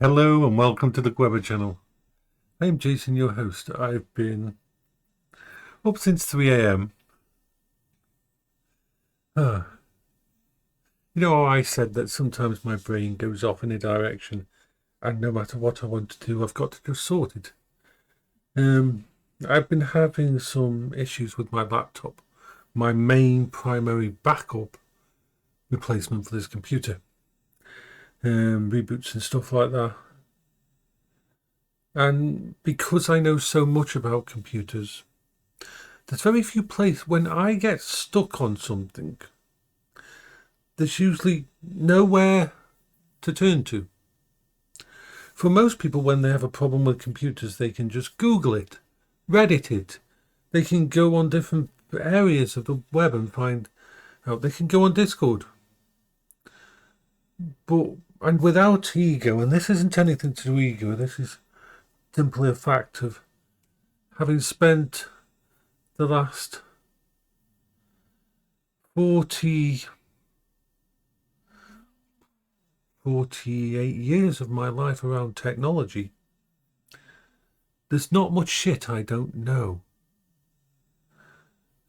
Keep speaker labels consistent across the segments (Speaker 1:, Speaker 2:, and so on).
Speaker 1: Hello and welcome to the Weber channel. I'm Jason, your host. I've been up since 3 a.m. You know how I said that sometimes my brain goes off in a direction and no matter what I want to do, I've got to just sort it. I've been having some issues with my laptop, my main primary backup replacement for this computer. Reboots and stuff like that. And because I know so much about computers, there's very few places when I get stuck on something, there's usually nowhere to turn to. For most people, when they have a problem with computers, they can just Google it, Reddit it. They can go on different areas of the web and find out. They can go on Discord. And without ego, and this isn't anything to do with ego, this is simply a fact of having spent the last 48 years of my life around technology, there's not much shit I don't know.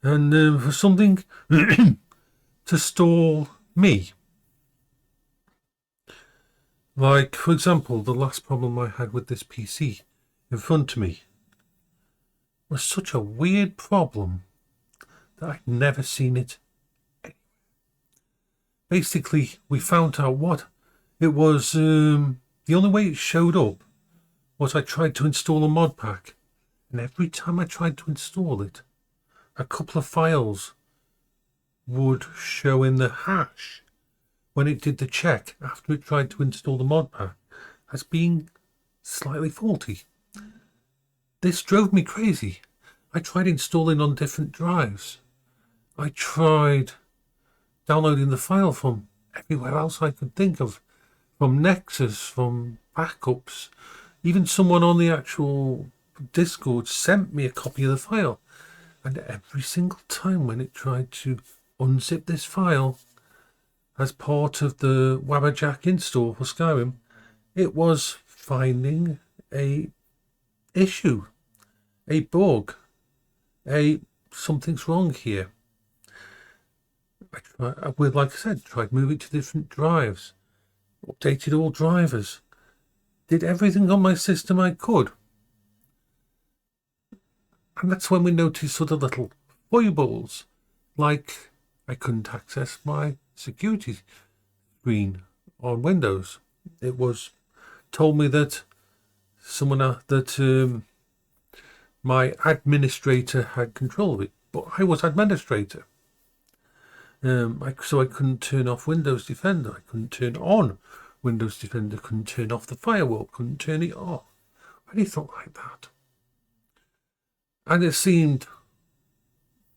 Speaker 1: And for something to stall me, like, for example, the last problem I had with this PC in front of me was such a weird problem that I'd never seen it anywhere. Basically, we found out what it was. The only way it showed up was I tried to install a mod pack, and every time I tried to install it, a couple of files would show in the hash when it did the check after it tried to install the mod pack as being slightly faulty. This drove me crazy. I tried installing on different drives. I tried downloading the file from everywhere else I could think of, from Nexus, from backups. Even someone on the actual Discord sent me a copy of the file. And every single time when it tried to unzip this file as part of the VRchat install for Skyrim, it was finding a issue, a bug, something's wrong here. Like I said, tried moving to different drives, updated all drivers, did everything on my system I could. And that's when we noticed sort of little foibles, like I couldn't access my security screen on Windows. It was told me that my administrator had control of it, but I was administrator. So I couldn't turn off Windows Defender. I couldn't turn on Windows Defender. Couldn't turn off the firewall. Couldn't turn it off. Anything like that. And it seemed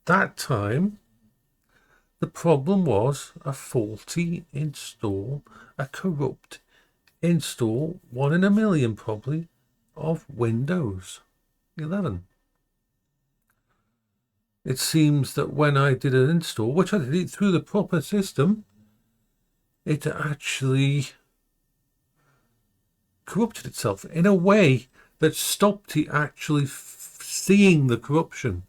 Speaker 1: that time the problem was a faulty install, a corrupt install, 1 in a million probably, of Windows 11. It seems that when I did an install, which I did it through the proper system, it actually corrupted itself in a way that stopped it actually seeing the corruption.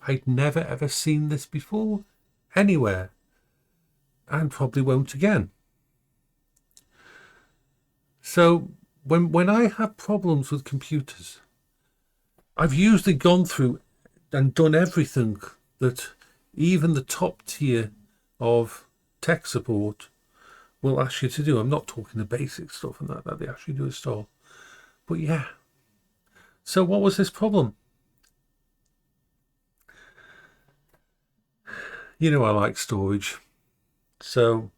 Speaker 1: I'd never ever seen this before, anywhere, and probably won't again. So when I have problems with computers, I've usually gone through and done everything that even the top tier of tech support will ask you to do. I'm not talking the basic stuff and that they actually do install. But yeah. So what was this problem? You know I like storage. So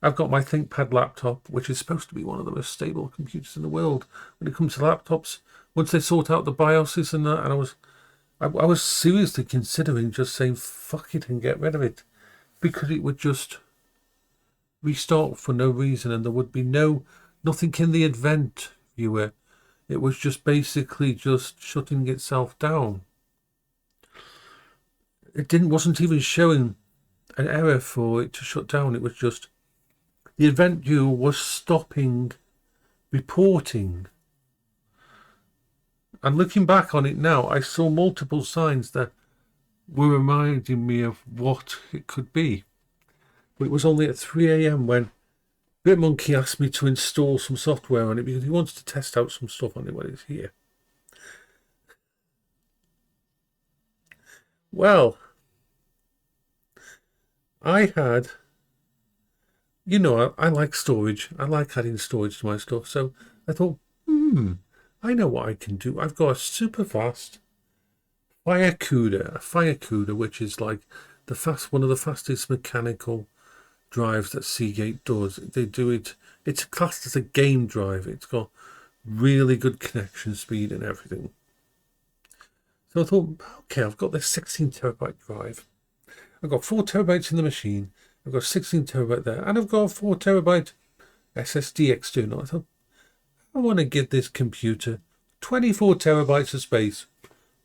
Speaker 1: I've got my ThinkPad laptop, which is supposed to be one of the most stable computers in the world when it comes to laptops. Once they sort out the BIOSes and that, and I was seriously considering just saying fuck it and get rid of it, because it would just restart for no reason and there would be nothing in the event viewer. It was just basically just shutting itself down. It wasn't even showing an error for it to shut down. It was just the event viewer was stopping reporting. And looking back on it now, I saw multiple signs that were reminding me of what it could be. But it was only at 3 a.m. when BitMonkey asked me to install some software on it because he wants to test out some stuff on it when it's here. Well, I had, I like storage. I like adding storage to my stuff. So I thought, I know what I can do. I've got a super fast FireCuda, which is like one of the fastest mechanical drives that Seagate does. They do it. It's classed as a game drive. It's got really good connection speed and everything. So I thought, okay, I've got this 16 terabyte drive. I've got 4 terabytes in the machine. I've got 16 terabyte there, and I've got a 4 terabyte SSD external. I thought, I want to give this computer 24 terabytes of space.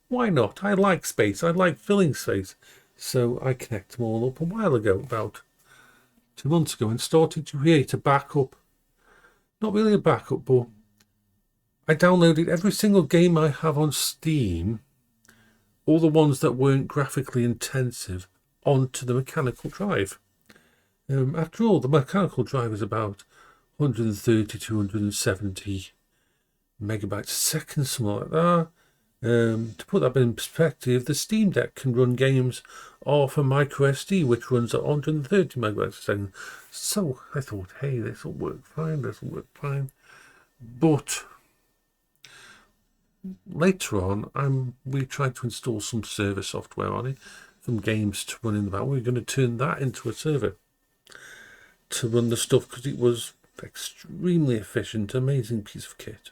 Speaker 1: Why not? I like space. I like filling space. So I connected them all up a while ago, about 2 months ago, and started to create a backup. Not really a backup, but I downloaded every single game I have on Steam, all the ones that weren't graphically intensive, onto the mechanical drive. After all, the mechanical drive is about 130 to 170 megabytes a second, something like that. To put that in perspective, the Steam Deck can run games off a micro SD, which runs at 130 megabytes a second. So I thought, hey, this will work fine. But later on, we tried to install some server software on it, some games to run in the background. We're going to turn that into a server to run the stuff because it was extremely efficient, amazing piece of kit.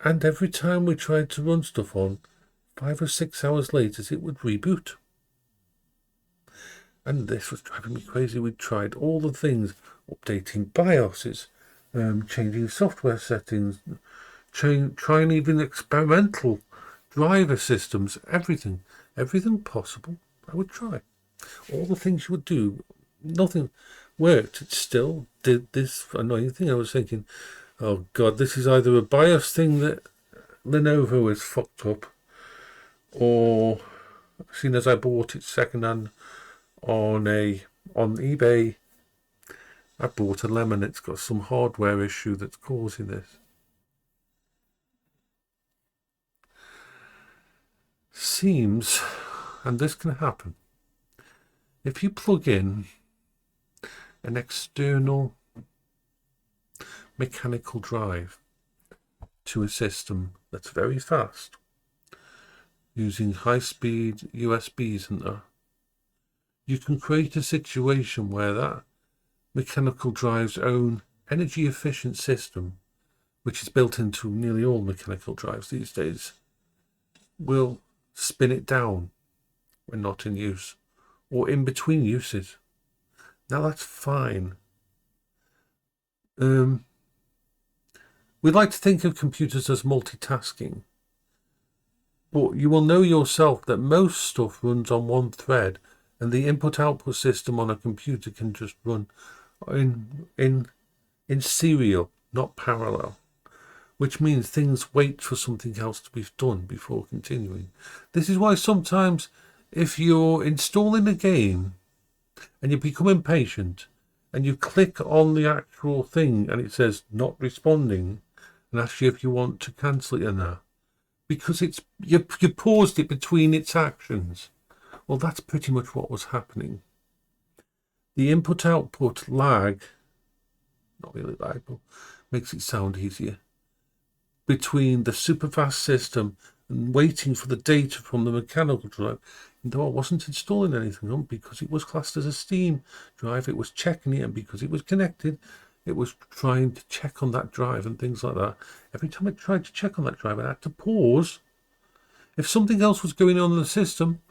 Speaker 1: And every time we tried to run stuff on, 5 or 6 hours later, it would reboot. And this was driving me crazy. We tried all the things, updating BIOSes, changing software settings, trying even experimental driver systems, everything possible. I would try. All the things you would do, nothing worked. It still did this annoying thing. I was thinking, oh God, this is either a BIOS thing that Lenovo has fucked up, or seeing as I bought it secondhand on eBay, I bought a lemon. It's got some hardware issue that's causing this. Seems, and this can happen, if you plug in an external mechanical drive to a system that's very fast, using high-speed USBs and that, you can create a situation where that mechanical drive's own energy-efficient system, which is built into nearly all mechanical drives these days, will spin it down when not in use, or in between uses. Now that's fine. We like to think of computers as multitasking, but you will know yourself that most stuff runs on one thread, and the input-output system on a computer can just run in serial, not parallel, which means things wait for something else to be done before continuing. This is why sometimes if you're installing a game and you become impatient and you click on the actual thing and it says not responding and asks you if you want to cancel it and that, because you paused it between its actions. Well, that's pretty much what was happening. The input-output lag, not really lag, but makes it sound easier, between the superfast system and waiting for the data from the mechanical drive, though I wasn't installing anything on because it was classed as a Steam drive, it was checking it, and because it was connected, it was trying to check on that drive and things like that. Every time I tried to check on that drive, I had to pause. If something else was going on in the system,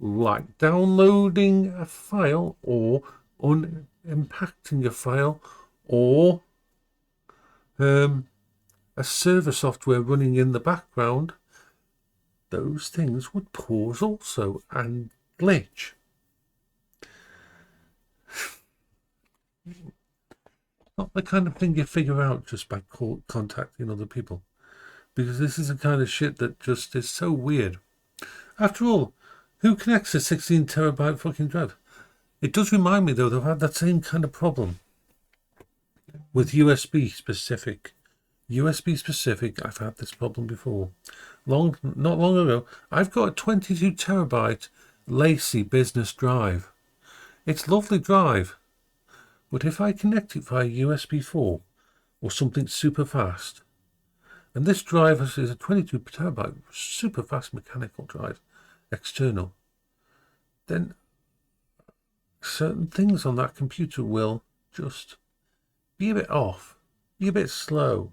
Speaker 1: like downloading a file or unimpacting a file or a server software running in the background, those things would pause also and glitch. Not the kind of thing you figure out just by contacting other people. Because this is the kind of shit that just is so weird. After all, who connects a 16 terabyte fucking drive? It does remind me, though, that I've had that same kind of problem with USB specific. USB specific, I've had this problem before. Not long ago, I've got a 22 terabyte Lacy business drive. It's a lovely drive, but if I connect it via USB 4 or something super fast, and this drive is a 22 terabyte super fast mechanical drive, external, then certain things on that computer will just be a bit off, be a bit slow.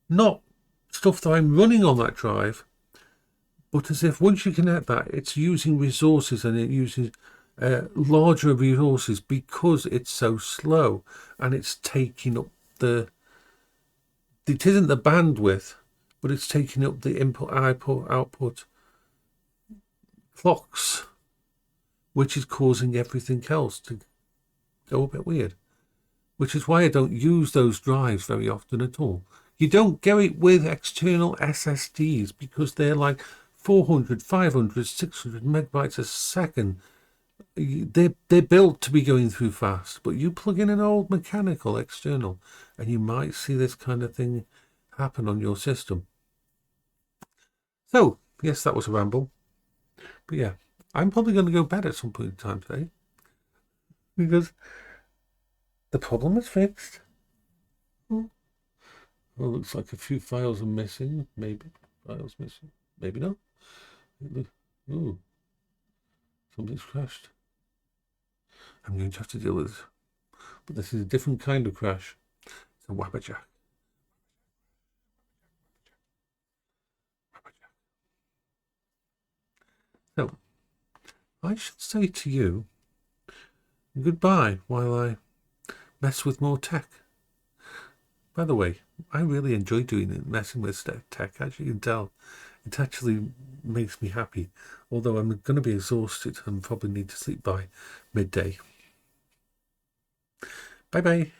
Speaker 1: Not stuff that I'm running on that drive, but as if once you connect that, it's using resources and it uses larger resources because it's so slow and it's taking up it isn't the bandwidth, but it's taking up the input, output clocks, which is causing everything else to go a bit weird. Which is why I don't use those drives very often at all. You don't get it with external SSDs because they're like 400, 500, 600 megabytes a second. They're built to be going through fast, but you plug in an old mechanical external and you might see this kind of thing happen on your system. So, yes, that was a ramble. But yeah, I'm probably going to go to bed at some point in time today because the problem is fixed. Well, looks like a few files are missing. Maybe files missing. Maybe not. Ooh, something's crashed. I'm going to have to deal with this. But this is a different kind of crash. It's a wabberjack. So, I should say to you goodbye while I mess with more tech. By the way, I really enjoy doing it, messing with tech, as you can tell. It actually makes me happy, although I'm going to be exhausted and probably need to sleep by midday. Bye-bye.